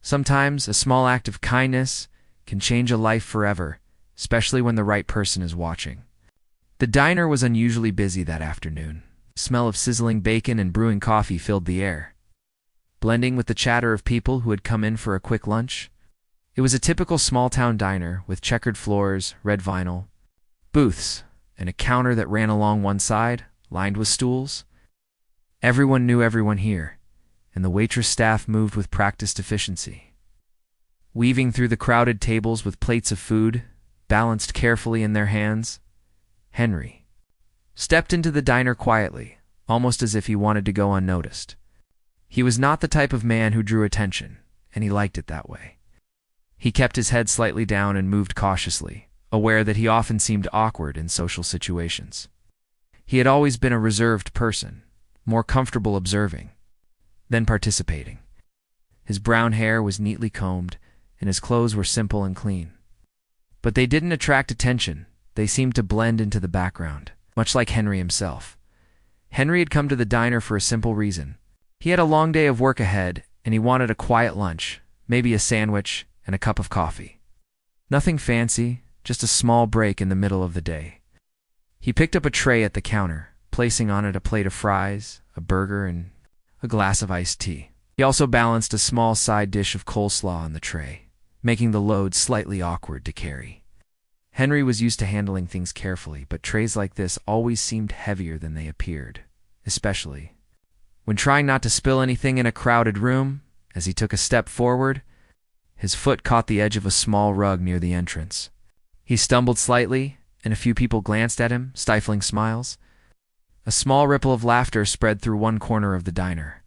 Sometimes a small act of kindness can change a life forever, especially when the right person is watching. The diner was unusually busy that afternoon. The smell of sizzling bacon and brewing coffee filled the air, blending with the chatter of people who had come in for a quick lunch. It was a typical small-town diner with checkered floors, red vinyl, booths, and a counter that ran along one side, lined with stools. Everyone knew everyone here, and the waitress staff moved with practiced efficiency. Weaving through the crowded tables with plates of food, balanced carefully in their hands, Henry stepped into the diner quietly, almost as if he wanted to go unnoticed. He was not the type of man who drew attention, and he liked it that way. He kept his head slightly down and moved cautiously, aware that he often seemed awkward in social situations. He had always been a reserved person, more comfortable observing than participating. His brown hair was neatly combed, and his clothes were simple and clean. But they didn't attract attention. They seemed to blend into the background, much like Henry himself. Henry had come to the diner for a simple reason. He had a long day of work ahead, and he wanted a quiet lunch, maybe a sandwich and a cup of coffee. Nothing fancy, just a small break in the middle of the day. He picked up a tray at the counter, placing on it a plate of fries, a burger, and a glass of iced tea. He also balanced a small side dish of coleslaw on the tray, making the load slightly awkward to carry. Henry was used to handling things carefully, but trays like this always seemed heavier than they appeared, especially when trying not to spill anything in a crowded room. As he took a step forward, his foot caught the edge of a small rug near the entrance. He stumbled slightly, and a few people glanced at him, stifling smiles. A small ripple of laughter spread through one corner of the diner.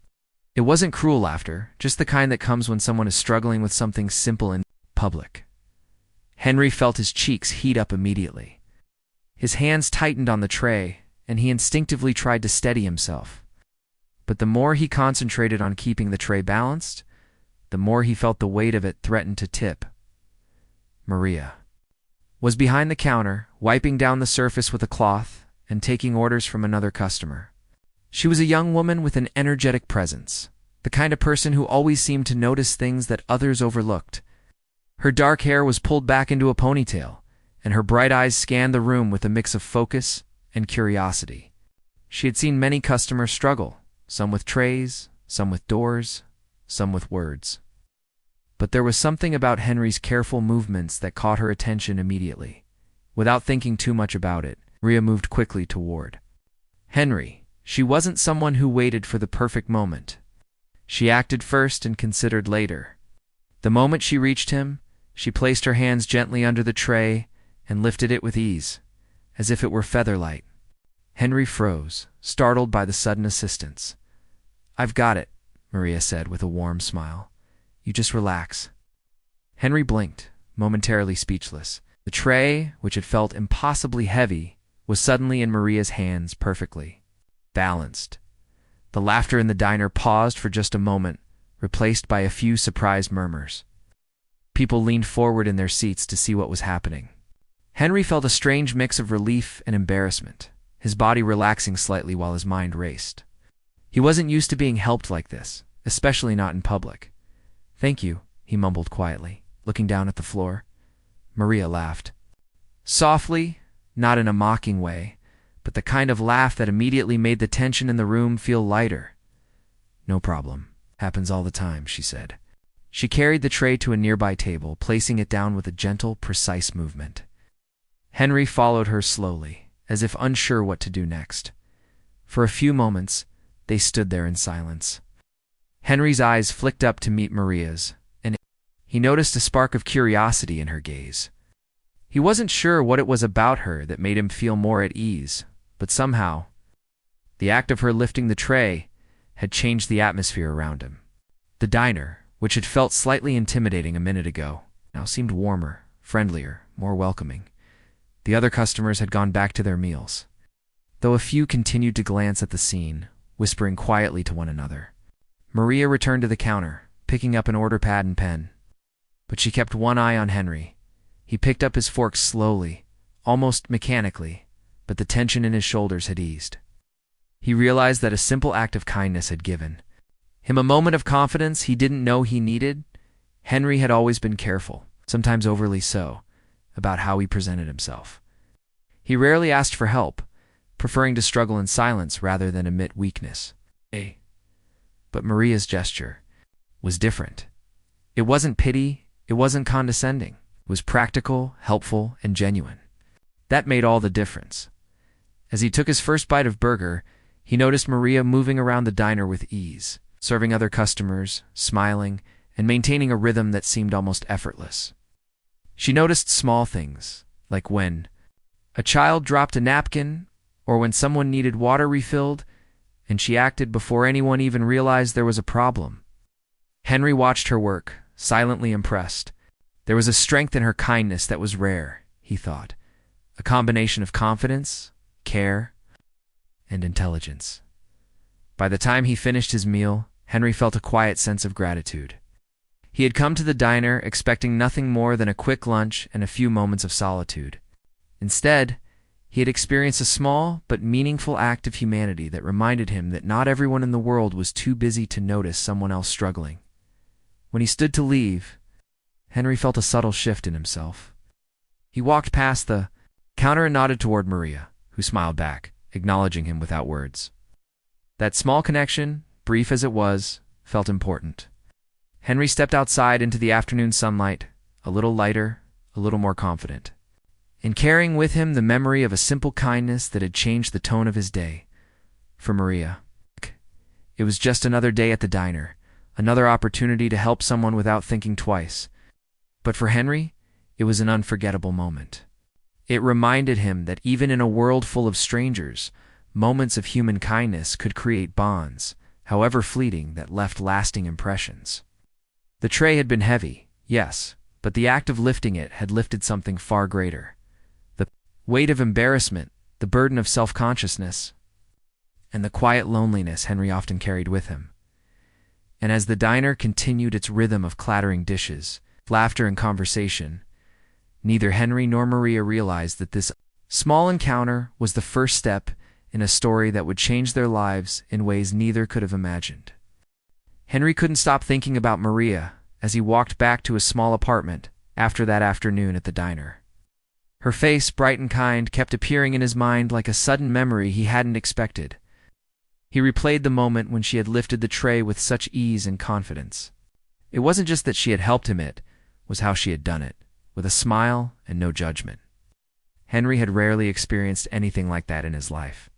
It wasn't cruel laughter, just the kind that comes when someone is struggling with something simple in public. Henry felt his cheeks heat up immediately. His hands tightened on the tray, and he instinctively tried to steady himself. But the more he concentrated on keeping the tray balanced, the more he felt the weight of it threaten to tip. Maria was behind the counter, wiping down the surface with a cloth and taking orders from another customer. She was a young woman with an energetic presence, the kind of person who always seemed to notice things that others overlooked. Her dark hair was pulled back into a ponytail, and her bright eyes scanned the room with a mix of focus and curiosity. She had seen many customers struggle, some with trays, some with doors, some with words. But there was something about Henry's careful movements that caught her attention immediately. Without thinking too much about it, Maria moved quickly toward Henry. She wasn't someone who waited for the perfect moment. She acted first and considered later. The moment she reached him, she placed her hands gently under the tray and lifted it with ease, as if it were featherlight. Henry froze, startled by the sudden assistance. "I've got it," Maria said with a warm smile. "You just relax." Henry blinked, momentarily speechless. The tray, which had felt impossibly heavy, was suddenly in Maria's hands, perfectly balanced. The laughter in the diner paused for just a moment, replaced by a few surprised murmurs. People leaned forward in their seats to see what was happening. Henry felt a strange mix of relief and embarrassment, his body relaxing slightly while his mind raced. He wasn't used to being helped like this, especially not in public. "Thank you," he mumbled quietly, looking down at the floor. Maria laughed. Softly, not in a mocking way, but the kind of laugh that immediately made the tension in the room feel lighter. "No problem. Happens all the time," she said. She carried the tray to a nearby table, placing it down with a gentle, precise movement. Henry followed her slowly, as if unsure what to do next. For a few moments, they stood there in silence. Henry's eyes flicked up to meet Maria's, and he noticed a spark of curiosity in her gaze. He wasn't sure what it was about her that made him feel more at ease, but somehow, the act of her lifting the tray had changed the atmosphere around him. The diner, which had felt slightly intimidating a minute ago, now seemed warmer, friendlier, more welcoming. The other customers had gone back to their meals, though a few continued to glance at the scene, whispering quietly to one another. Maria returned to the counter, picking up an order pad and pen. But she kept one eye on Henry. He picked up his fork slowly, almost mechanically, but the tension in his shoulders had eased. He realized that a simple act of kindness had given him a moment of confidence he didn't know he needed. Henry had always been careful, sometimes overly so, about how he presented himself. He rarely asked for help, preferring to struggle in silence rather than admit weakness. But Maria's gesture was different. It wasn't pity, it wasn't condescending. It was practical, helpful, and genuine. That made all the difference. As he took his first bite of burger, he noticed Maria moving around the diner with ease, serving other customers, smiling, and maintaining a rhythm that seemed almost effortless. She noticed small things, like when a child dropped a napkin or when someone needed water refilled, and she acted before anyone even realized there was a problem. Henry watched her work, silently impressed. There was a strength in her kindness that was rare, he thought, a combination of confidence, care, and intelligence. By the time he finished his meal, Henry felt a quiet sense of gratitude. He had come to the diner expecting nothing more than a quick lunch and a few moments of solitude. Instead, he had experienced a small but meaningful act of humanity that reminded him that not everyone in the world was too busy to notice someone else struggling. When he stood to leave, Henry felt a subtle shift in himself. He walked past the counter and nodded toward Maria, who smiled back, acknowledging him without words. That small connection, brief as it was, felt important. Henry stepped outside into the afternoon sunlight, a little lighter, a little more confident, and carrying with him the memory of a simple kindness that had changed the tone of his day. For Maria, it was just another day at the diner, another opportunity to help someone without thinking twice. But for Henry, it was an unforgettable moment. It reminded him that even in a world full of strangers, moments of human kindness could create bonds, however fleeting, that left lasting impressions. The tray had been heavy, yes, but the act of lifting it had lifted something far greater. The weight of embarrassment, the burden of self-consciousness, and the quiet loneliness Henry often carried with him. And as the diner continued its rhythm of clattering dishes, laughter, and conversation, neither Henry nor Maria realized that this small encounter was the first step in a story that would change their lives in ways neither could have imagined. Henry couldn't stop thinking about Maria as he walked back to his small apartment after that afternoon at the diner. Her face, bright and kind, kept appearing in his mind like a sudden memory he hadn't expected. He replayed the moment when she had lifted the tray with such ease and confidence. It wasn't just that she had helped him, it was how she had done it, with a smile and no judgment. Henry had rarely experienced anything like that in his life.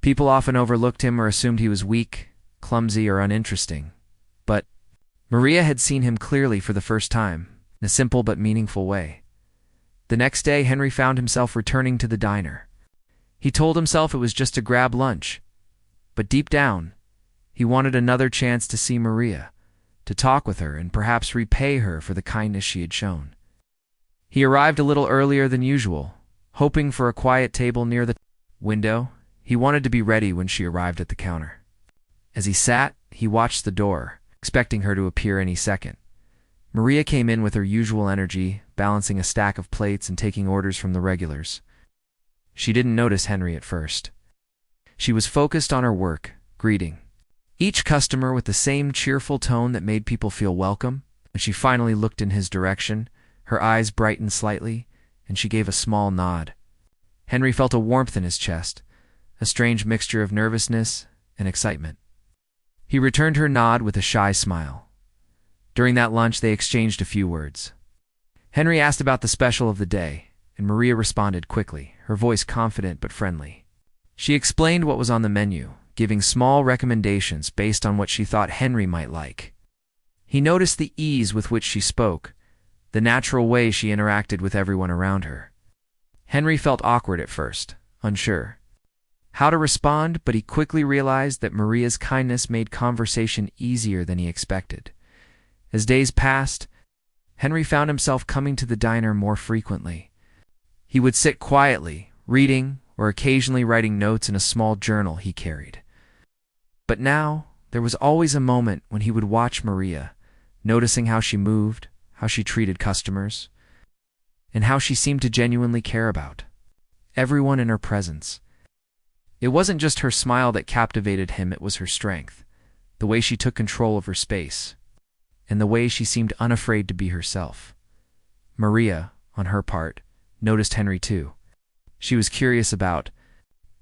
People often overlooked him or assumed he was weak, clumsy, or uninteresting. But Maria had seen him clearly for the first time, in a simple but meaningful way. The next day, Henry found himself returning to the diner. He told himself it was just to grab lunch, but deep down, he wanted another chance to see Maria, to talk with her and perhaps repay her for the kindness she had shown. He arrived a little earlier than usual, hoping for a quiet table near the window. He wanted to be ready when she arrived at the counter. As he sat, he watched the door, expecting her to appear any second. Maria came in with her usual energy, balancing a stack of plates and taking orders from the regulars. She didn't notice Henry at first. She was focused on her work, greeting each customer with the same cheerful tone that made people feel welcome. When she finally looked in his direction, her eyes brightened slightly, and she gave a small nod. Henry felt a warmth in his chest, a strange mixture of nervousness and excitement. He returned her nod with a shy smile. During that lunch, they exchanged a few words. Henry asked about the special of the day, and Maria responded quickly, her voice confident but friendly. She explained what was on the menu, giving small recommendations based on what she thought Henry might like. He noticed the ease with which she spoke, the natural way she interacted with everyone around her. Henry felt awkward at first, unsure how to respond, but he quickly realized that Maria's kindness made conversation easier than he expected. As days passed, Henry found himself coming to the diner more frequently. He would sit quietly, reading, or occasionally writing notes in a small journal he carried. But now, there was always a moment when he would watch Maria, noticing how she moved, how she treated customers, and how she seemed to genuinely care about everyone in her presence. It wasn't just her smile that captivated him, it was her strength, the way she took control of her space. and the way she seemed unafraid to be herself. Maria, on her part, noticed Henry too. She was curious about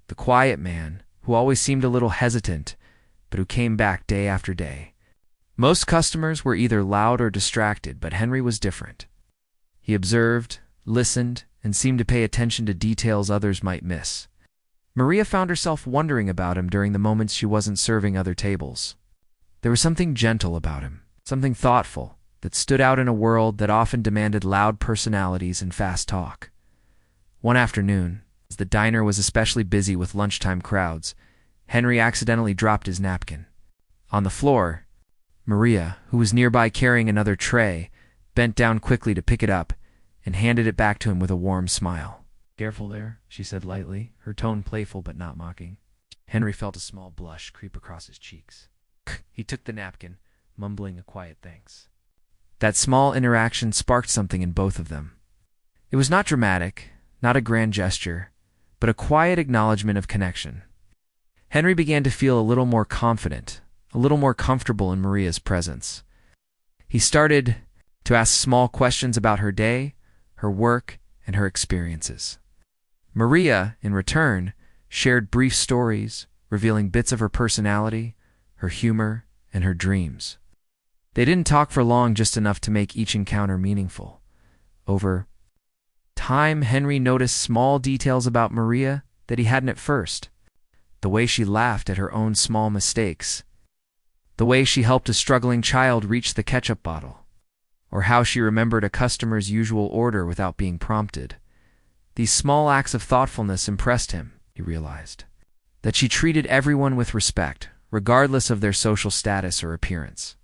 the quiet man who always seemed a little hesitant, but who came back day after day. Most customers were either loud or distracted, but Henry was different. He observed, listened, and seemed to pay attention to details others might miss. Maria found herself wondering about him during the moments she wasn't serving other tables. There was something gentle about him, something thoughtful, that stood out in a world that often demanded loud personalities and fast talk. One afternoon, as the diner was especially busy with lunchtime crowds, Henry accidentally dropped his napkin. On the floor, Maria, who was nearby carrying another tray, bent down quickly to pick it up and handed it back to him with a warm smile. "Careful there," she said lightly, her tone playful but not mocking. Henry felt a small blush creep across his cheeks. He took the napkin, mumbling a quiet thanks. That small interaction sparked something in both of them. It was not dramatic, not a grand gesture, but a quiet acknowledgement of connection. Henry began to feel a little more confident, a little more comfortable in Maria's presence. He started to ask small questions about her day, her work, and her experiences. Maria, in return, shared brief stories, revealing bits of her personality, her humor, and her dreams. They didn't talk for long, just enough to make each encounter meaningful. Over time, Henry noticed small details about Maria that he hadn't at first. The way she laughed at her own small mistakes, the way she helped a struggling child reach the ketchup bottle, or how she remembered a customer's usual order without being prompted. These small acts of thoughtfulness impressed him, he realized. That she treated everyone with respect, regardless of their social status or appearance.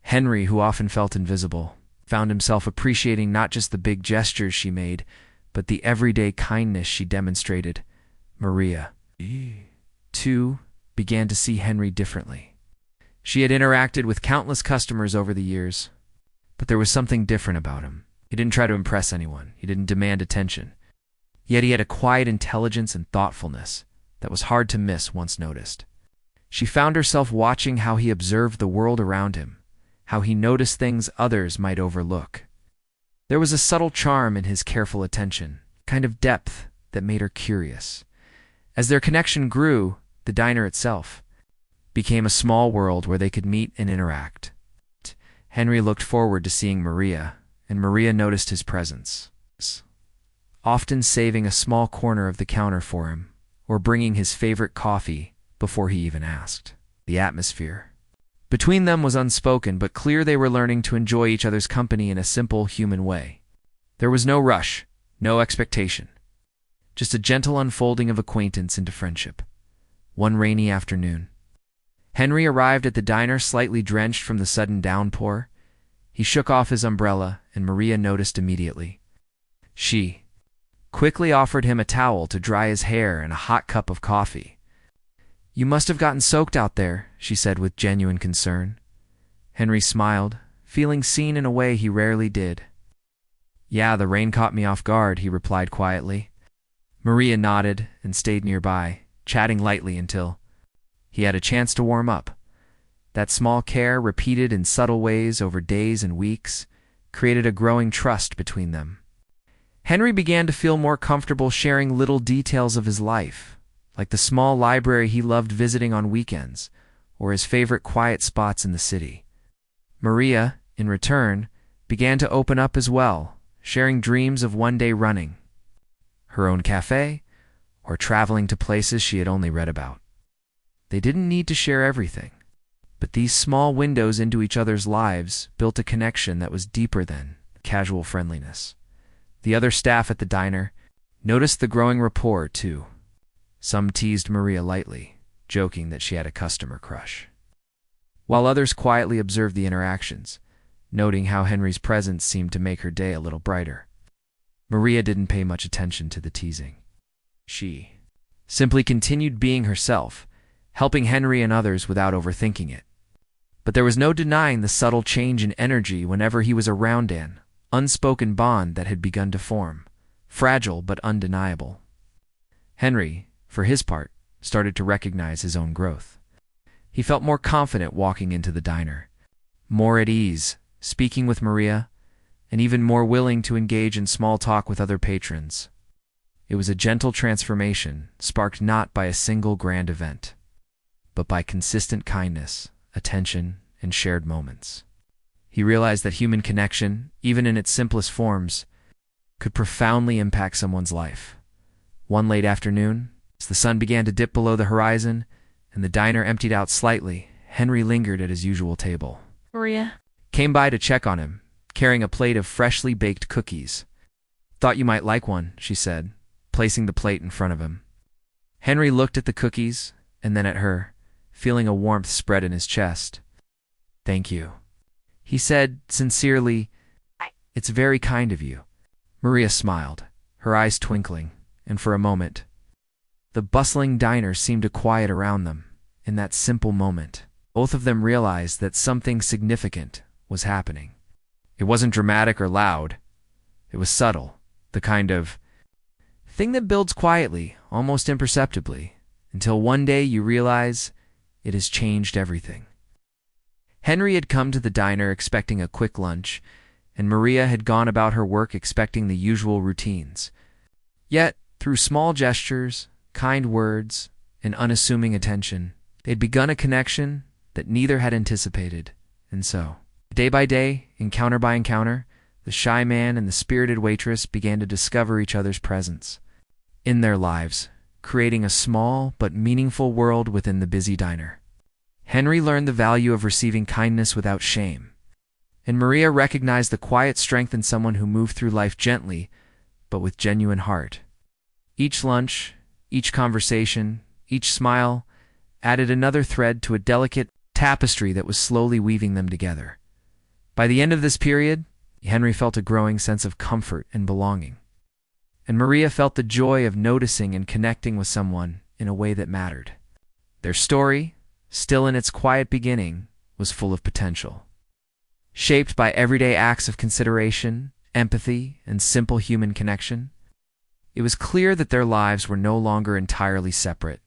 Henry, who often felt invisible, found himself appreciating not just the big gestures she made, but the everyday kindness she demonstrated. Maria, too, began to see Henry differently. She had interacted with countless customers over the years, but there was something different about him. He didn't try to impress anyone. He didn't demand attention. Yet he had a quiet intelligence and thoughtfulness that was hard to miss once noticed. She found herself watching how he observed the world around him, how he noticed things others might overlook. There was a subtle charm in his careful attention, a kind of depth that made her curious. As their connection grew, the diner itself became a small world where they could meet and interact. Henry looked forward to seeing Maria, and Maria noticed his presence, often saving a small corner of the counter for him, or bringing his favorite coffee before he even asked. The atmosphere between them was unspoken, but clear. They were learning to enjoy each other's company in a simple, human way. There was no rush, no expectation, just a gentle unfolding of acquaintance into friendship. One rainy afternoon, Henry arrived at the diner slightly drenched from the sudden downpour. He shook off his umbrella, and Maria noticed immediately. She quickly offered him a towel to dry his hair and a hot cup of coffee. "You must have gotten soaked out there," she said with genuine concern. Henry smiled, feeling seen in a way he rarely did. "Yeah, the rain caught me off guard," he replied quietly. Maria nodded and stayed nearby, chatting lightly until he had a chance to warm up. That small care, repeated in subtle ways over days and weeks, created a growing trust between them. Henry began to feel more comfortable sharing little details of his life, like the small library he loved visiting on weekends, or his favorite quiet spots in the city. Maria, in return, began to open up as well, sharing dreams of one day running her own cafe, or traveling to places she had only read about. They didn't need to share everything, but these small windows into each other's lives built a connection that was deeper than casual friendliness. The other staff at the diner noticed the growing rapport, too. Some teased Maria lightly, joking that she had a customer crush, while others quietly observed the interactions, noting how Henry's presence seemed to make her day a little brighter. Maria didn't pay much attention to the teasing. She simply continued being herself, helping Henry and others without overthinking it. But there was no denying the subtle change in energy whenever he was around, an unspoken bond that had begun to form, fragile but undeniable. Henry, for his part, started to recognize his own growth. He felt more confident walking into the diner, more at ease speaking with Maria, and even more willing to engage in small talk with other patrons. It was a gentle transformation, sparked not by a single grand event, but by consistent kindness, attention, and shared moments. He realized that human connection, even in its simplest forms, could profoundly impact someone's life. One late afternoon, as the sun began to dip below the horizon and the diner emptied out slightly, Henry lingered at his usual table. Maria Came by to check on him, carrying a plate of freshly baked cookies. "Thought you might like one," she said, placing the plate in front of him. Henry looked at the cookies and then at her, feeling a warmth spread in his chest. "Thank you," he said sincerely. "It's very kind of you." Maria smiled, her eyes twinkling, and for a moment, the bustling diner seemed to quiet around them. In that simple moment, both of them realized that something significant was happening. It wasn't dramatic or loud. It was subtle, the kind of thing that builds quietly, almost imperceptibly, until one day you realize it has changed everything. Henry had come to the diner expecting a quick lunch, and Maria had gone about her work expecting the usual routines. Yet, through small gestures, kind words, and unassuming attention, they'd begun a connection that neither had anticipated. And so, day by day, encounter by encounter, the shy man and the spirited waitress began to discover each other's presence in their lives, creating a small but meaningful world within the busy diner. Henry learned the value of receiving kindness without shame, and Maria recognized the quiet strength in someone who moved through life gently, but with genuine heart. Each lunch, each conversation, each smile added another thread to a delicate tapestry that was slowly weaving them together. By the end of this period, Henry felt a growing sense of comfort and belonging, and Maria felt the joy of noticing and connecting with someone in a way that mattered. Their story, still in its quiet beginning, was full of potential. Shaped by everyday acts of consideration, empathy, and simple human connection, it was clear that their lives were no longer entirely separate.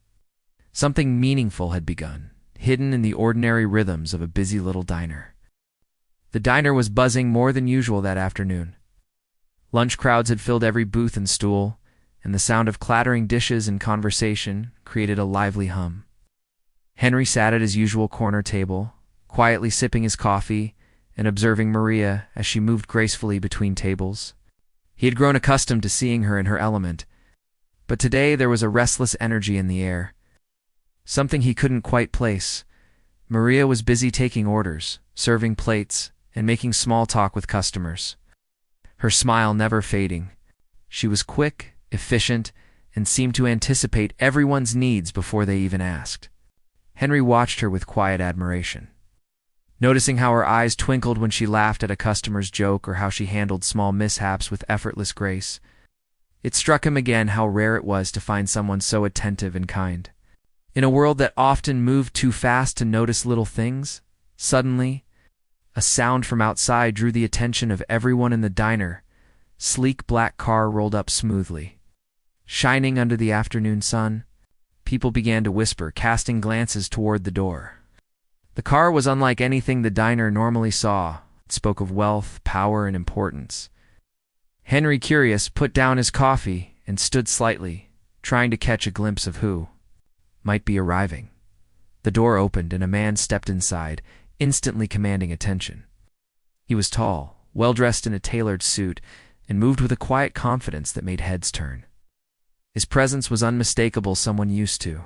Something meaningful had begun, hidden in the ordinary rhythms of a busy little diner. The diner was buzzing more than usual that afternoon. Lunch crowds had filled every booth and stool, and the sound of clattering dishes and conversation created a lively hum. Henry sat at his usual corner table, quietly sipping his coffee and observing Maria as she moved gracefully between tables. He had grown accustomed to seeing her in her element, but today there was a restless energy in the air, something he couldn't quite place. Maria was busy taking orders, serving plates, and making small talk with customers, her smile never fading. She was quick, efficient, and seemed to anticipate everyone's needs before they even asked. Henry watched her with quiet admiration, noticing how her eyes twinkled when she laughed at a customer's joke or how she handled small mishaps with effortless grace. It struck him again how rare it was to find someone so attentive and kind. In a world that often moved too fast to notice little things, suddenly, a sound from outside drew the attention of everyone in the diner. Sleek black car rolled up smoothly. Shining under the afternoon sun, people began to whisper, casting glances toward the door. The car was unlike anything the diner normally saw. It spoke of wealth, power, and importance. Henry, curious, put down his coffee and stood slightly, trying to catch a glimpse of who might be arriving. The door opened and a man stepped inside, instantly commanding attention. He was tall, well-dressed in a tailored suit, and moved with a quiet confidence that made heads turn. His presence was unmistakable, someone used to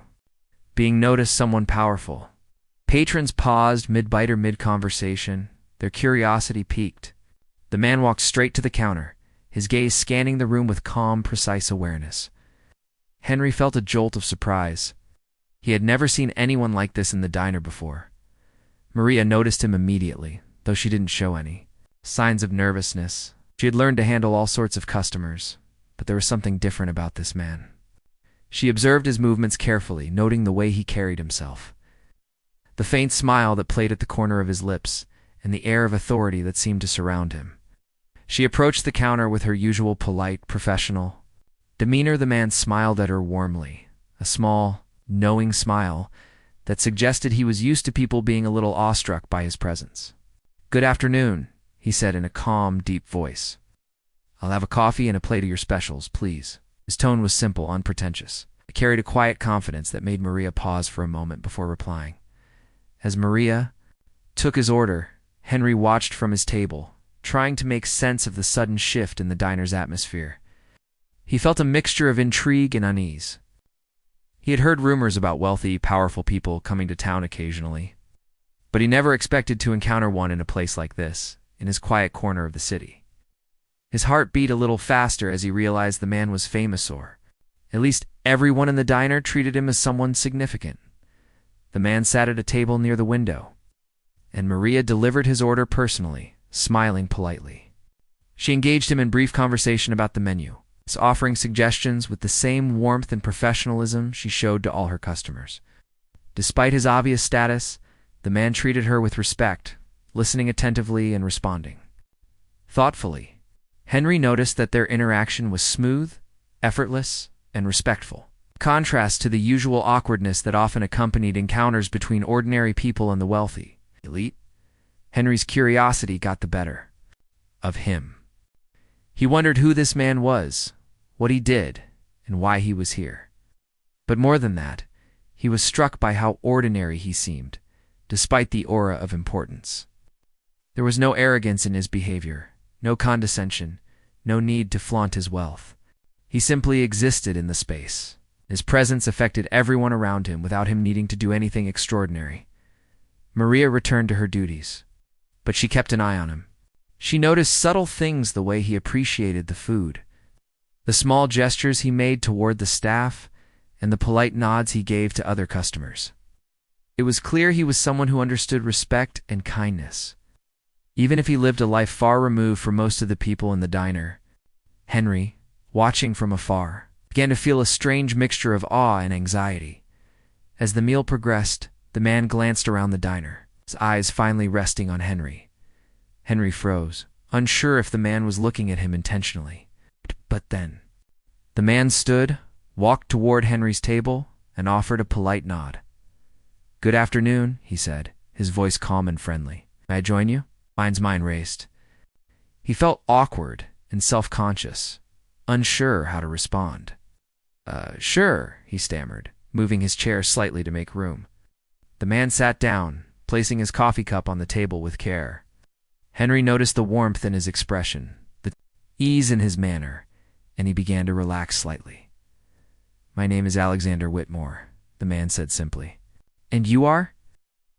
being noticed, someone powerful. Patrons paused mid-bite or mid-conversation, their curiosity piqued. The man walked straight to the counter, his gaze scanning the room with calm, precise awareness. Henry felt a jolt of surprise. He had never seen anyone like this in the diner before. Maria noticed him immediately, though she didn't show any signs of nervousness. She had learned to handle all sorts of customers, but there was something different about this man. She observed his movements carefully, noting the way he carried himself, the faint smile that played at the corner of his lips, and the air of authority that seemed to surround him. She approached the counter with her usual polite, professional demeanor. The man smiled at her warmly, a small, knowing smile that suggested he was used to people being a little awestruck by his presence. "Good afternoon," he said in a calm, deep voice. "I'll have a coffee and a plate of your specials, please." His tone was simple, unpretentious. It carried a quiet confidence that made Maria pause for a moment before replying. As Maria took his order, Henry watched from his table, trying to make sense of the sudden shift in the diner's atmosphere. He felt a mixture of intrigue and unease. He had heard rumors about wealthy, powerful people coming to town occasionally, but he never expected to encounter one in a place like this, in his quiet corner of the city. His heart beat a little faster as he realized the man was famous, or at least everyone in the diner treated him as someone significant. The man sat at a table near the window, and Maria delivered his order personally, smiling politely. She engaged him in brief conversation about the menu, offering suggestions with the same warmth and professionalism she showed to all her customers. Despite his obvious status, the man treated her with respect, listening attentively and responding thoughtfully. Henry noticed that their interaction was smooth, effortless, and respectful, contrast to the usual awkwardness that often accompanied encounters between ordinary people and the wealthy elite. Henry's curiosity got the better of him. He wondered who this man was, what he did, and why he was here. But more than that, he was struck by how ordinary he seemed, despite the aura of importance. There was no arrogance in his behavior, no condescension, no need to flaunt his wealth. He simply existed in the space. His presence affected everyone around him without him needing to do anything extraordinary. Maria returned to her duties, but she kept an eye on him. She noticed subtle things, the way he appreciated the food, the small gestures he made toward the staff, and the polite nods he gave to other customers. It was clear he was someone who understood respect and kindness. Even if he lived a life far removed from most of the people in the diner, Henry, watching from afar, began to feel a strange mixture of awe and anxiety. As the meal progressed, the man glanced around the diner, his eyes finally resting on Henry. Henry froze, unsure if the man was looking at him intentionally. But then, the man stood, walked toward Henry's table, and offered a polite nod. "Good afternoon," he said, his voice calm and friendly. "May I join you?" Henry's mind raced. He felt awkward and self-conscious, unsure how to respond. Sure," he stammered, moving his chair slightly to make room. The man sat down, placing his coffee cup on the table with care. Henry noticed the warmth in his expression, the ease in his manner, and he began to relax slightly. "My name is Alexander Whitmore," the man said simply. "And you are?"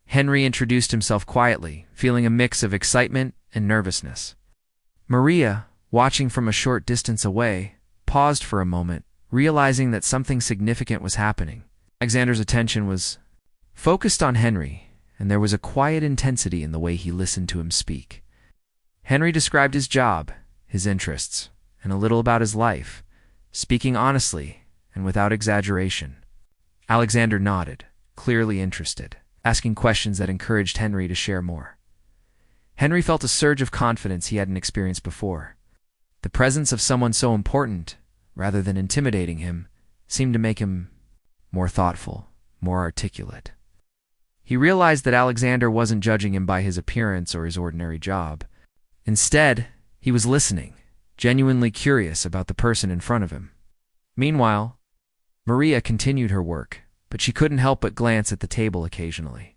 Henry introduced himself quietly, feeling a mix of excitement and nervousness. Maria, watching from a short distance away, paused for a moment, realizing that something significant was happening. Alexander's attention was focused on Henry, and there was a quiet intensity in the way he listened to him speak. Henry described his job, his interests, and a little about his life, speaking honestly and without exaggeration. Alexander nodded, clearly interested, asking questions that encouraged Henry to share more. Henry felt a surge of confidence he hadn't experienced before. The presence of someone so important, rather than intimidating him, seemed to make him more thoughtful, more articulate. He realized that Alexander wasn't judging him by his appearance or his ordinary job. Instead, he was listening, genuinely curious about the person in front of him. Meanwhile, Maria continued her work, but she couldn't help but glance at the table occasionally.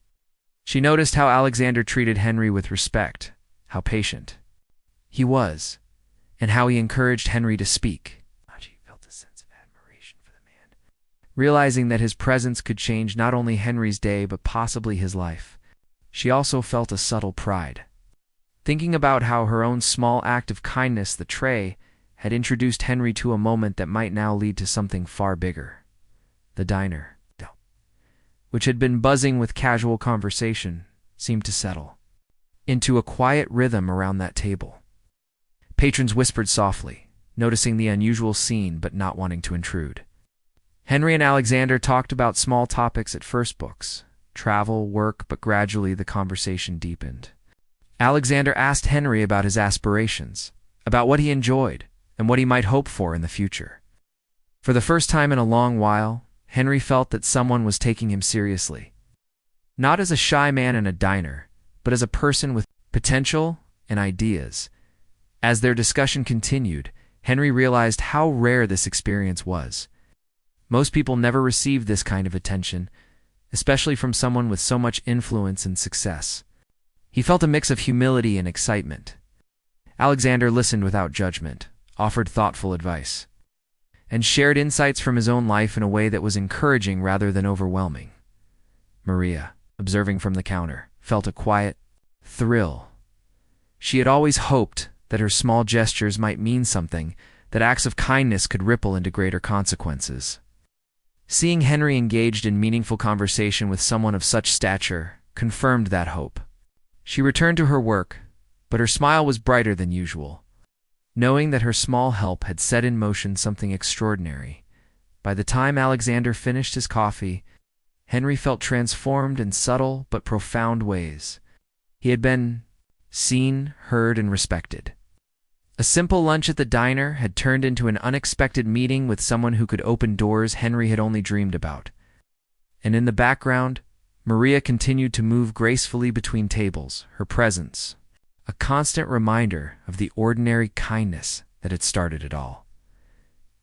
She noticed how Alexander treated Henry with respect, how patient he was, and how he encouraged Henry to speak. She felt a sense of admiration for the man, realizing that his presence could change not only Henry's day but possibly his life. She also felt a subtle pride, thinking about how her own small act of kindness, the tray, had introduced Henry to a moment that might now lead to something far bigger. The diner, which had been buzzing with casual conversation, seemed to settle into a quiet rhythm around that table. Patrons whispered softly, noticing the unusual scene but not wanting to intrude. Henry and Alexander talked about small topics at first: books, travel, work, but gradually the conversation deepened. Alexander asked Henry about his aspirations, about what he enjoyed, and what he might hope for in the future. For the first time in a long while, Henry felt that someone was taking him seriously. Not as a shy man in a diner, but as a person with potential and ideas. As their discussion continued, Henry realized how rare this experience was. Most people never received this kind of attention, especially from someone with so much influence and success. He felt a mix of humility and excitement. Alexander listened without judgment, offered thoughtful advice, and shared insights from his own life in a way that was encouraging rather than overwhelming. Maria, observing from the counter, felt a quiet thrill. She had always hoped that her small gestures might mean something, that acts of kindness could ripple into greater consequences. Seeing Henry engaged in meaningful conversation with someone of such stature confirmed that hope. She returned to her work, but her smile was brighter than usual, knowing that her small help had set in motion something extraordinary. By the time Alexander finished his coffee, Henry felt transformed in subtle but profound ways. He had been seen, heard, and respected. A simple lunch at the diner had turned into an unexpected meeting with someone who could open doors Henry had only dreamed about. And in the background, Maria continued to move gracefully between tables, her presence a constant reminder of the ordinary kindness that had started it all.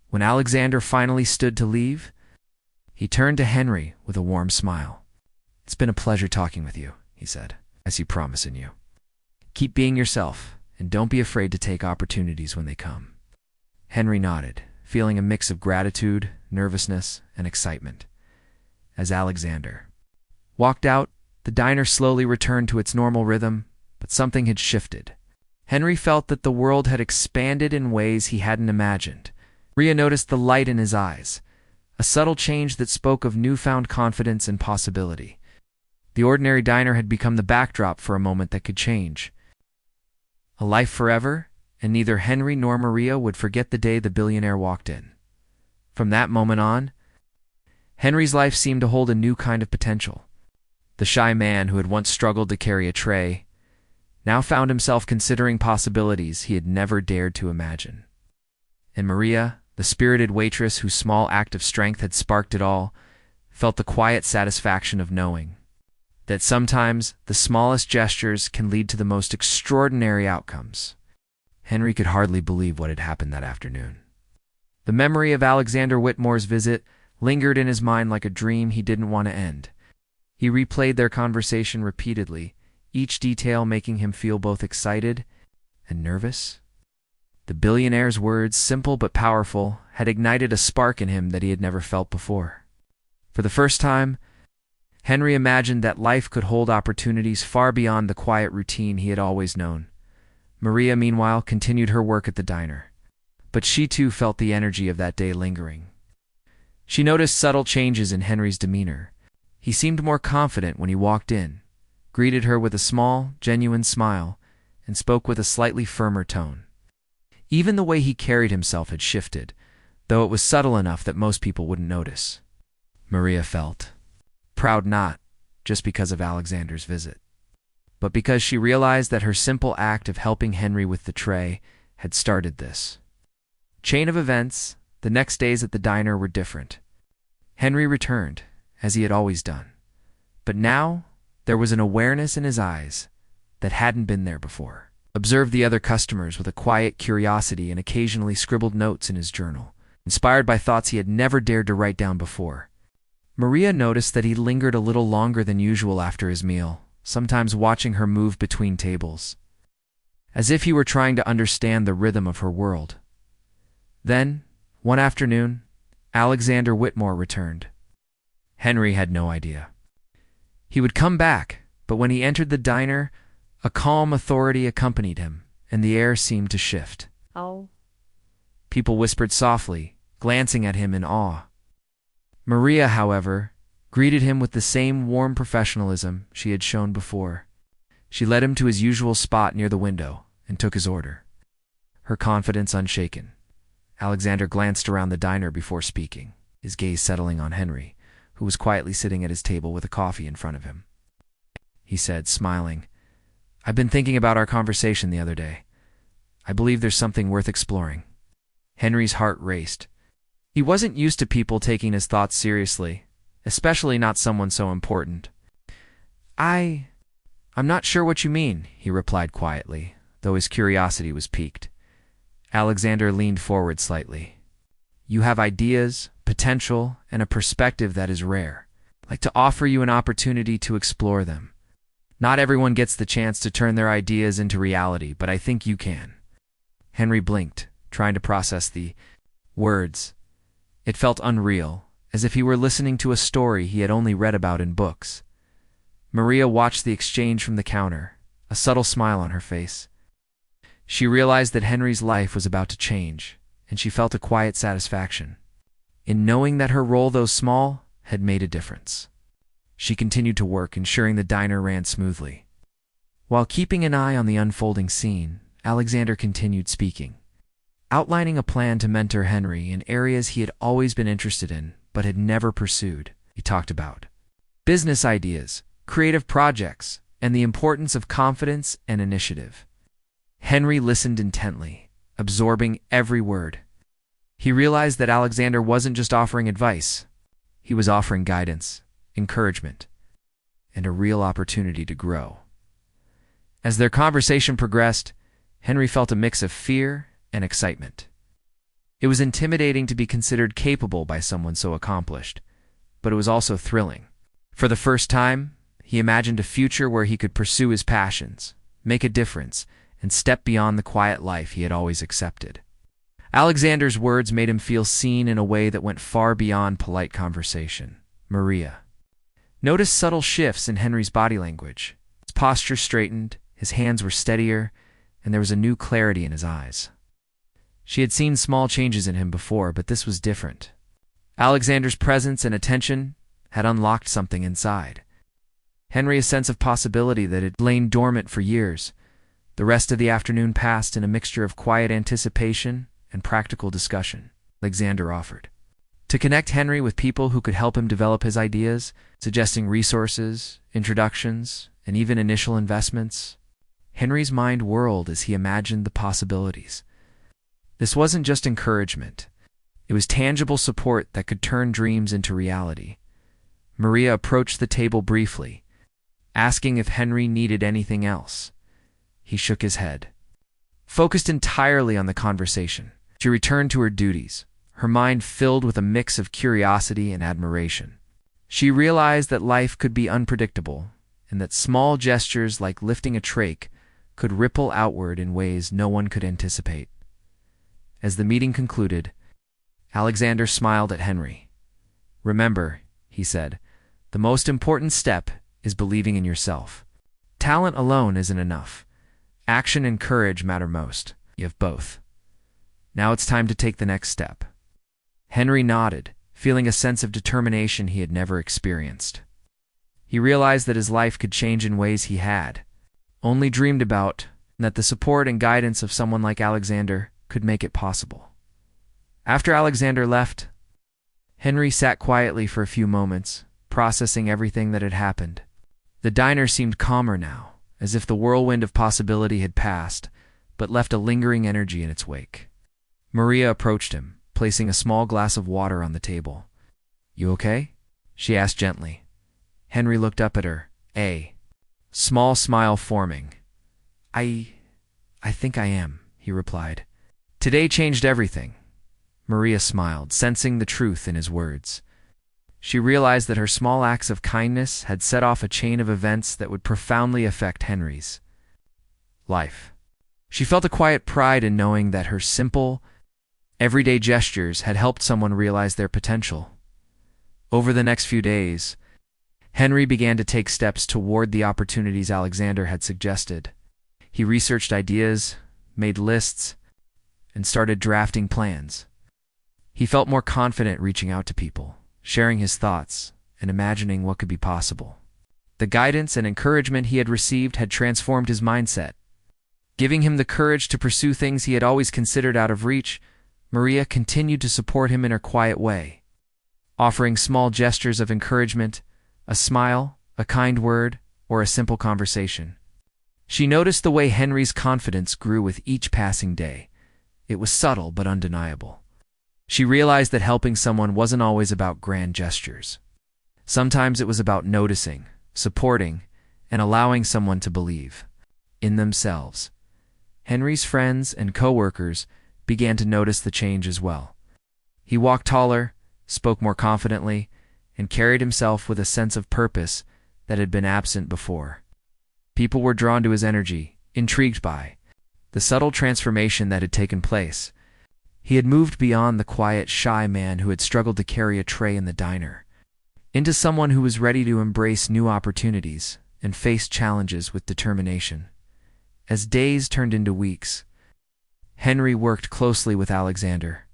When Alexander finally stood to leave, he turned to Henry with a warm smile. "It's been a pleasure talking with you," he said. "I see promise in you. Keep being yourself, and don't be afraid to take opportunities when they come." Henry nodded, feeling a mix of gratitude, nervousness, and excitement. As Alexander walked out, the diner slowly returned to its normal rhythm, but something had shifted. Henry felt that the world had expanded in ways he hadn't imagined. Maria noticed the light in his eyes, a subtle change that spoke of newfound confidence and possibility. The ordinary diner had become the backdrop for a moment that could change. A life forever, and neither Henry nor Maria would forget the day the billionaire walked in. From that moment on, Henry's life seemed to hold a new kind of potential. The shy man who had once struggled to carry a tray now found himself considering possibilities he had never dared to imagine. And Maria, the spirited waitress whose small act of strength had sparked it all, felt the quiet satisfaction of knowing that sometimes the smallest gestures can lead to the most extraordinary outcomes. Henry could hardly believe what had happened that afternoon. The memory of Alexander Whitmore's visit lingered in his mind like a dream he didn't want to end. He replayed their conversation repeatedly, each detail making him feel both excited and nervous. The billionaire's words, simple but powerful, had ignited a spark in him that he had never felt before. For the first time, Henry imagined that life could hold opportunities far beyond the quiet routine he had always known. Maria, meanwhile, continued her work at the diner, but she too felt the energy of that day lingering. She noticed subtle changes in Henry's demeanor. He seemed more confident when he walked in, greeted her with a small, genuine smile, and spoke with a slightly firmer tone. Even the way he carried himself had shifted, though it was subtle enough that most people wouldn't notice. Maria felt proud, not just because of Alexander's visit, but because she realized that her simple act of helping Henry with the tray had started this chain of events. The next days at the diner were different. Henry returned, as he had always done, but now there was an awareness in his eyes that hadn't been there before. Observed the other customers with a quiet curiosity and occasionally scribbled notes in his journal, inspired by thoughts he had never dared to write down before. Maria noticed that he lingered a little longer than usual after his meal, sometimes watching her move between tables, as if he were trying to understand the rhythm of her world. Then, one afternoon, Alexander Whitmore returned. Henry had no idea. He would come back, but when he entered the diner, a calm authority accompanied him, and the air seemed to shift. "Oh." People whispered softly, glancing at him in awe. Maria, however, greeted him with the same warm professionalism she had shown before. She led him to his usual spot near the window and took his order, her confidence unshaken. Alexander glanced around the diner before speaking, his gaze settling on Henry, who was quietly sitting at his table with a coffee in front of him. He said, smiling, "I've been thinking about our conversation the other day. I believe there's something worth exploring." Henry's heart raced. He wasn't used to people taking his thoughts seriously, especially not someone so important. I'm not sure what you mean," he replied quietly, though his curiosity was piqued. Alexander leaned forward slightly. "You have ideas, potential, and a perspective that is rare. I'd like to offer you an opportunity to explore them. Not everyone gets the chance to turn their ideas into reality, but I think you can." Henry blinked, trying to process the words. It felt unreal, as if he were listening to a story he had only read about in books. Maria watched the exchange from the counter, a subtle smile on her face. She realized that Henry's life was about to change, and she felt a quiet satisfaction in knowing that her role, though small, had made a difference. She continued to work, ensuring the diner ran smoothly. While keeping an eye on the unfolding scene, Alexander continued speaking, outlining a plan to mentor Henry in areas he had always been interested in but had never pursued. He talked about business ideas, creative projects, and the importance of confidence and initiative. Henry listened intently, absorbing every word. He realized that Alexander wasn't just offering advice. He was offering guidance, encouragement, and a real opportunity to grow. As their conversation progressed, Henry felt a mix of fear and excitement. It was intimidating to be considered capable by someone so accomplished, but it was also thrilling. For the first time, he imagined a future where he could pursue his passions, make a difference, and step beyond the quiet life he had always accepted. Alexander's words made him feel seen in a way that went far beyond polite conversation. Maria noticed subtle shifts in Henry's body language. His posture straightened, his hands were steadier, and there was a new clarity in his eyes. She had seen small changes in him before, but this was different. Alexander's presence and attention had unlocked something inside Henry's sense of possibility that had lain dormant for years. The rest of the afternoon passed in a mixture of quiet anticipation and practical discussion. Alexander offered to connect Henry with people who could help him develop his ideas, suggesting resources, introductions, and even initial investments. Henry's mind whirled as he imagined the possibilities. This wasn't just encouragement. It was tangible support that could turn dreams into reality. Maria approached the table briefly, asking if Henry needed anything else. He shook his head, focused entirely on the conversation. She returned to her duties, her mind filled with a mix of curiosity and admiration. She realized that life could be unpredictable, and that small gestures like lifting a tray could ripple outward in ways no one could anticipate. As the meeting concluded, Alexander smiled at Henry. "Remember," he said, "the most important step is believing in yourself. Talent alone isn't enough. Action and courage matter most. You have both. Now it's time to take the next step." Henry nodded, feeling a sense of determination he had never experienced. He realized that his life could change in ways he had only dreamed about, and that the support and guidance of someone like Alexander could make it possible. After Alexander left, Henry sat quietly for a few moments, processing everything that had happened. The diner seemed calmer now, as if the whirlwind of possibility had passed, but left a lingering energy in its wake. Maria approached him, placing a small glass of water on the table. "You okay?" she asked gently. Henry looked up at her, a small smile forming. I think I am," he replied. "Today changed everything." Maria smiled, sensing the truth in his words. She realized that her small acts of kindness had set off a chain of events that would profoundly affect Henry's life. She felt a quiet pride in knowing that her simple, everyday gestures had helped someone realize their potential. Over the next few days, Henry began to take steps toward the opportunities Alexander had suggested. He researched ideas, made lists, and started drafting plans. He felt more confident reaching out to people, sharing his thoughts, and imagining what could be possible. The guidance and encouragement he had received had transformed his mindset, giving him the courage to pursue things he had always considered out of reach. Maria continued to support him in her quiet way, offering small gestures of encouragement, a smile, a kind word, or a simple conversation. She noticed the way Henry's confidence grew with each passing day. It was subtle but undeniable. She realized that helping someone wasn't always about grand gestures. Sometimes it was about noticing, supporting, and allowing someone to believe in themselves. Henry's friends and coworkers began to notice the change as well. He walked taller, spoke more confidently, and carried himself with a sense of purpose that had been absent before. People were drawn to his energy, intrigued by the subtle transformation that had taken place. He had moved beyond the quiet, shy man who had struggled to carry a tray in the diner, into someone who was ready to embrace new opportunities and face challenges with determination. As days turned into weeks, Henry worked closely with Alexander,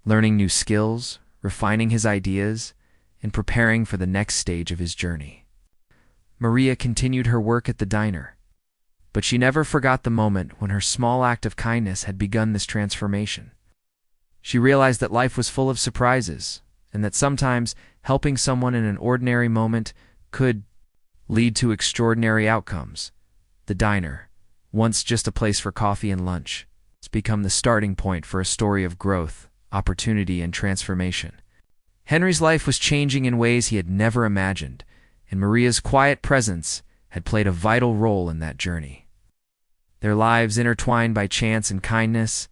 learning new skills, refining his ideas, and preparing for the next stage of his journey. Maria continued her work at the diner, but she never forgot the moment when her small act of kindness had begun this transformation. She realized that life was full of surprises, and that sometimes helping someone in an ordinary moment could lead to extraordinary outcomes. The diner, once just a place for coffee and lunch, has become the starting point for a story of growth, opportunity, and transformation. Henry's life was changing in ways he had never imagined, and Maria's quiet presence had played a vital role in that journey. Their lives, intertwined by chance and kindness,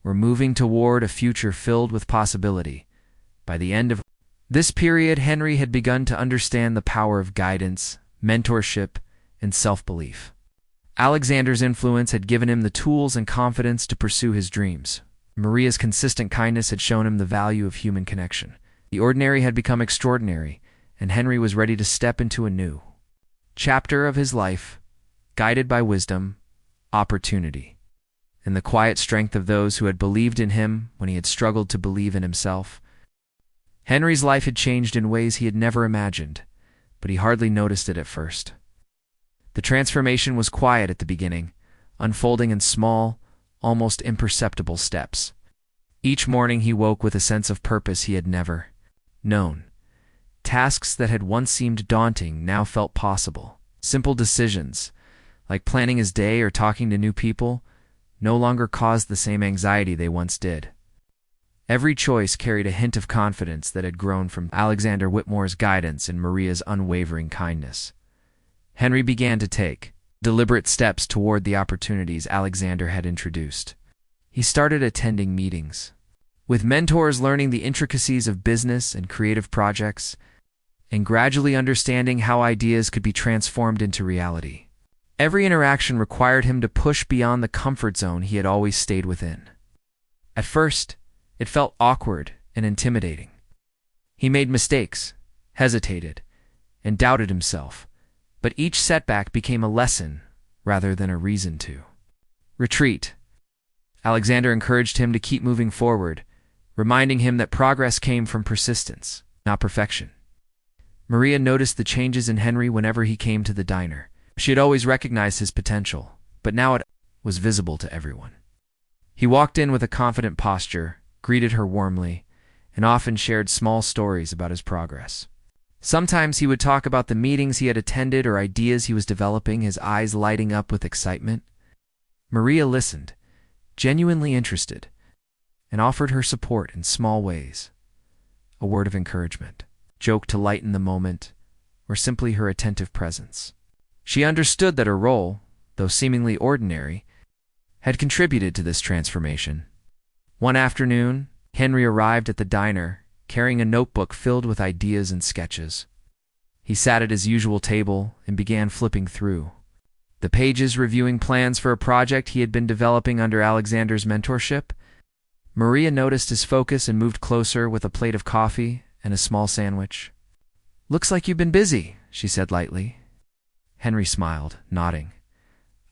were moving toward a future filled with possibility. By the end of this period, Henry had begun to understand the power of guidance, mentorship, and self-belief. Alexander's influence had given him the tools and confidence to pursue his dreams. Maria's consistent kindness had shown him the value of human connection. The ordinary had become extraordinary, and Henry was ready to step into a new chapter of his life, guided by wisdom, opportunity, and the quiet strength of those who had believed in him when he had struggled to believe in himself. Henry's life had changed in ways he had never imagined, but he hardly noticed it at first. The transformation was quiet at the beginning, unfolding in small, almost imperceptible steps. Each morning he woke with a sense of purpose he had never known. Tasks that had once seemed daunting now felt possible. Simple decisions, like planning his day or talking to new people, no longer caused the same anxiety they once did. Every choice carried a hint of confidence that had grown from Alexander Whitmore's guidance and Maria's unwavering kindness. Henry began to take deliberate steps toward the opportunities Alexander had introduced. He started attending meetings with mentors, learning the intricacies of business and creative projects, and gradually understanding how ideas could be transformed into reality. Every interaction required him to push beyond the comfort zone he had always stayed within. At first, it felt awkward and intimidating. He made mistakes, hesitated, and doubted himself, but each setback became a lesson rather than a reason to retreat. Alexander encouraged him to keep moving forward, reminding him that progress came from persistence, not perfection. Maria noticed the changes in Henry whenever he came to the diner. She had always recognized his potential, but now it was visible to everyone. He walked in with a confident posture, greeted her warmly, and often shared small stories about his progress. Sometimes he would talk about the meetings he had attended or ideas he was developing, his eyes lighting up with excitement. Maria listened, genuinely interested, and offered her support in small ways. A word of encouragement, joke to lighten the moment, or simply her attentive presence. She understood that her role, though seemingly ordinary, had contributed to this transformation. One afternoon, Henry arrived at the diner, carrying a notebook filled with ideas and sketches. He sat at his usual table and began flipping through the pages, reviewing plans for a project he had been developing under Alexander's mentorship. Maria noticed his focus and moved closer with a plate of coffee and a small sandwich. "Looks like you've been busy," she said lightly. Henry smiled, nodding.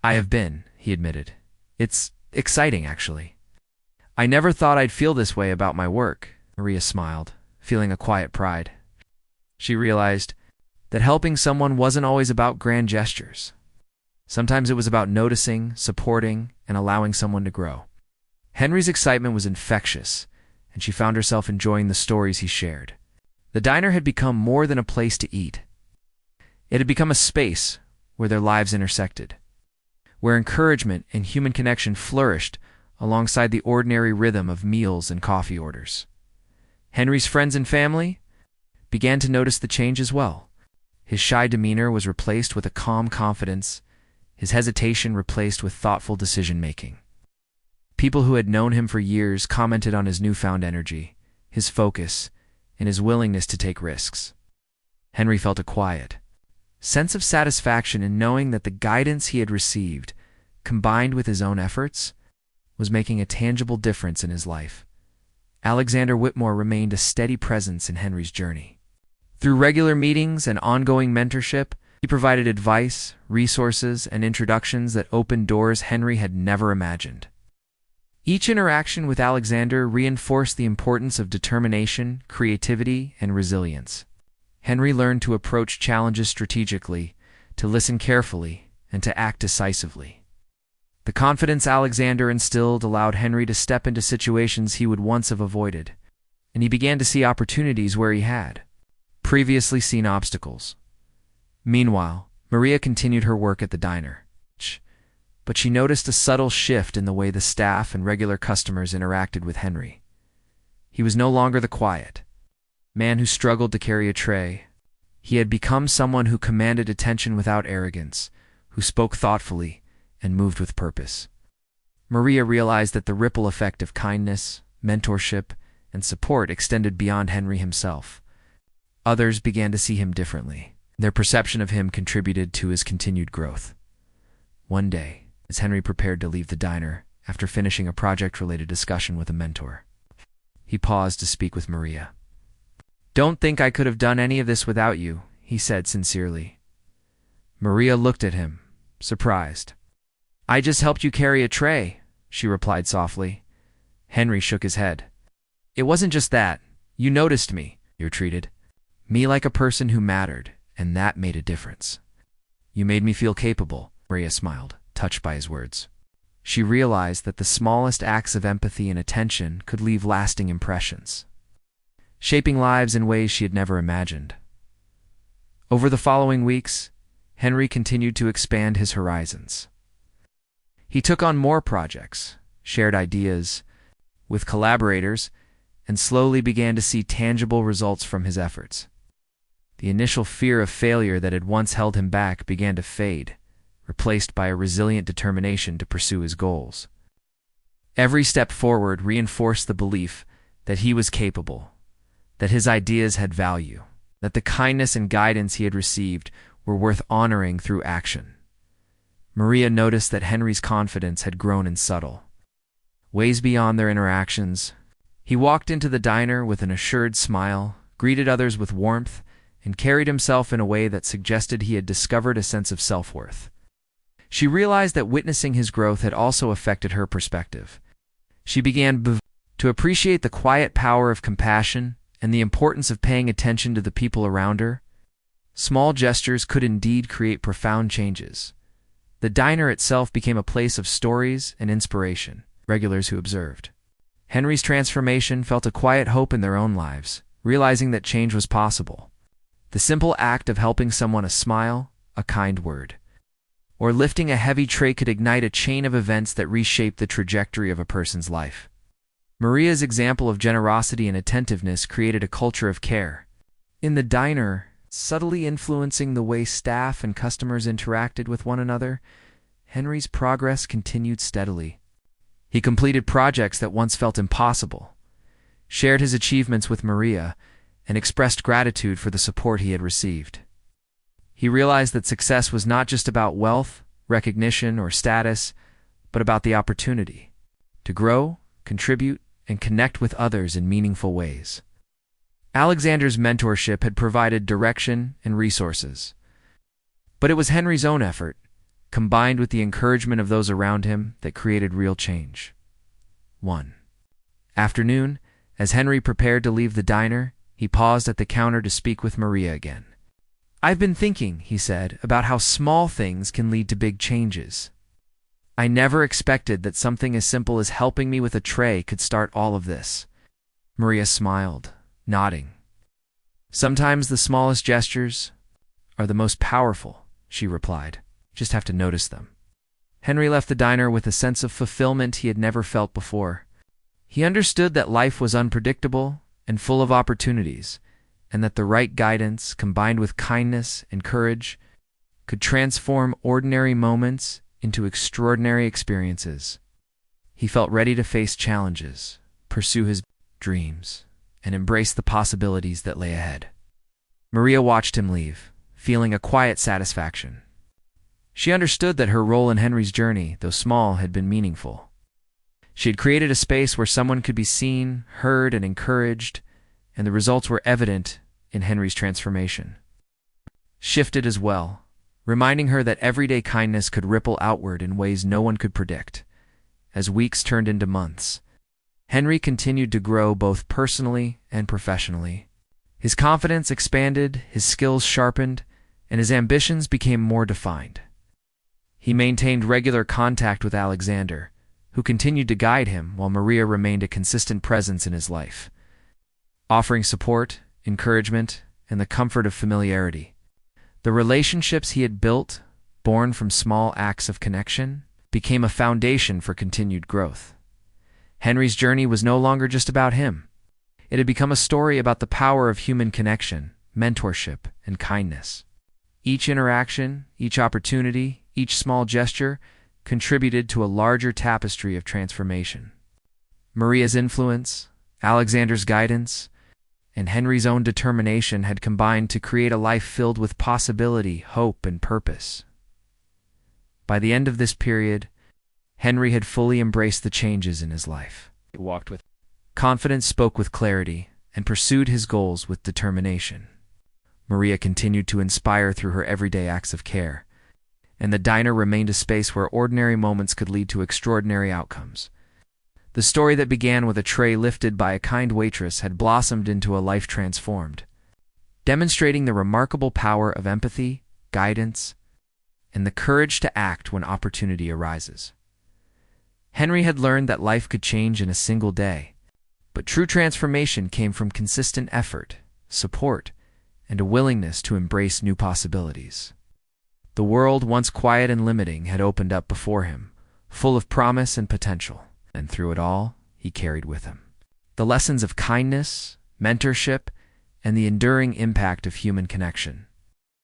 "I have been," he admitted. "It's exciting, actually." "I never thought I'd feel this way about my work," Maria smiled, feeling a quiet pride. She realized that helping someone wasn't always about grand gestures. Sometimes it was about noticing, supporting, and allowing someone to grow. Henry's excitement was infectious, and she found herself enjoying the stories he shared. The diner had become more than a place to eat. It had become a space where their lives intersected, where encouragement and human connection flourished alongside the ordinary rhythm of meals and coffee orders. Henry's friends and family began to notice the change as well. His shy demeanor was replaced with a calm confidence, his hesitation replaced with thoughtful decision-making. People who had known him for years commented on his newfound energy, his focus, and his willingness to take risks. Henry felt a quiet sense of satisfaction in knowing that the guidance he had received, combined with his own efforts, was making a tangible difference in his life. Alexander Whitmore remained a steady presence in Henry's journey. Through regular meetings and ongoing mentorship, he provided advice, resources, and introductions that opened doors Henry had never imagined. Each interaction with Alexander reinforced the importance of determination, creativity, and resilience. Henry learned to approach challenges strategically, to listen carefully, and to act decisively. The confidence Alexander instilled allowed Henry to step into situations he would once have avoided, and he began to see opportunities where he had previously seen obstacles. Meanwhile, Maria continued her work at the diner, but she noticed a subtle shift in the way the staff and regular customers interacted with Henry. He was no longer the quiet man who struggled to carry a tray. He had become someone who commanded attention without arrogance, who spoke thoughtfully, and moved with purpose. Maria realized that the ripple effect of kindness, mentorship, and support extended beyond Henry himself. Others began to see him differently. Their perception of him contributed to his continued growth. One day, as Henry prepared to leave the diner after finishing a project-related discussion with a mentor, he paused to speak with Maria. "Don't think I could have done any of this without you," he said sincerely. Maria looked at him, surprised. "I just helped you carry a tray," she replied softly. Henry shook his head. "It wasn't just that. You noticed me," he retreated. "Me like a person who mattered, and that made a difference." "You made me feel capable," Maria smiled, touched by his words. She realized that the smallest acts of empathy and attention could leave lasting impressions, shaping lives in ways she had never imagined. Over the following weeks, Henry continued to expand his horizons. He took on more projects, shared ideas with collaborators, and slowly began to see tangible results from his efforts. The initial fear of failure that had once held him back began to fade, replaced by a resilient determination to pursue his goals. Every step forward reinforced the belief that he was capable, that his ideas had value, that the kindness and guidance he had received were worth honoring through action. Maria noticed that Henry's confidence had grown in subtle ways beyond their interactions. He walked into the diner with an assured smile, greeted others with warmth, and carried himself in a way that suggested he had discovered a sense of self-worth. She realized that witnessing his growth had also affected her perspective. She began to appreciate the quiet power of compassion and the importance of paying attention to the people around her. Small gestures could indeed create profound changes. The diner itself became a place of stories and inspiration. Regulars who observed Henry's transformation felt a quiet hope in their own lives, realizing that change was possible. The simple act of helping someone a smile, a kind word, or lifting a heavy tray could ignite a chain of events that reshaped the trajectory of a person's life. Maria's example of generosity and attentiveness created a culture of care in the diner, subtly influencing the way staff and customers interacted with one another. Henry's progress continued steadily. He completed projects that once felt impossible, shared his achievements with Maria, and expressed gratitude for the support he had received. He realized that success was not just about wealth, recognition, or status, but about the opportunity to grow, contribute, and connect with others in meaningful ways. Alexander's mentorship had provided direction and resources, but it was Henry's own effort, combined with the encouragement of those around him, that created real change. One afternoon, as Henry prepared to leave the diner, he paused at the counter to speak with Maria again. "I've been thinking," he said, "about how small things can lead to big changes. I never expected that something as simple as helping me with a tray could start all of this." Maria smiled, nodding. "Sometimes the smallest gestures are the most powerful," she replied. "Just have to notice them." Henry left the diner with a sense of fulfillment he had never felt before. He understood that life was unpredictable and full of opportunities, and that the right guidance, combined with kindness and courage, could transform ordinary moments into extraordinary experiences. He felt ready to face challenges, pursue his dreams, and embrace the possibilities that lay ahead. Maria watched him leave, feeling a quiet satisfaction. She understood that her role in Henry's journey, though small, had been meaningful. She had created a space where someone could be seen, heard, and encouraged, and the results were evident in Henry's transformation. Shifted as well, reminding her that everyday kindness could ripple outward in ways no one could predict. As weeks turned into months, Henry continued to grow both personally and professionally. His confidence expanded, his skills sharpened, and his ambitions became more defined. He maintained regular contact with Alexander, who continued to guide him while Maria remained a consistent presence in his life, offering support, encouragement, and the comfort of familiarity. The relationships he had built, born from small acts of connection, became a foundation for continued growth. Henry's journey was no longer just about him. It had become a story about the power of human connection, mentorship, and kindness. Each interaction, each opportunity, each small gesture contributed to a larger tapestry of transformation. Maria's influence, Alexander's guidance, and Henry's own determination had combined to create a life filled with possibility, hope, and purpose. By the end of this period, Henry had fully embraced the changes in his life. He walked with confidence, spoke with clarity, and pursued his goals with determination. Maria continued to inspire through her everyday acts of care, and the diner remained a space where ordinary moments could lead to extraordinary outcomes. The story that began with a tray lifted by a kind waitress had blossomed into a life transformed, demonstrating the remarkable power of empathy, guidance, and the courage to act when opportunity arises. Henry had learned that life could change in a single day, but true transformation came from consistent effort, support, and a willingness to embrace new possibilities. The world, once quiet and limiting, had opened up before him, full of promise and potential, and through it all, he carried with him the lessons of kindness, mentorship, and the enduring impact of human connection.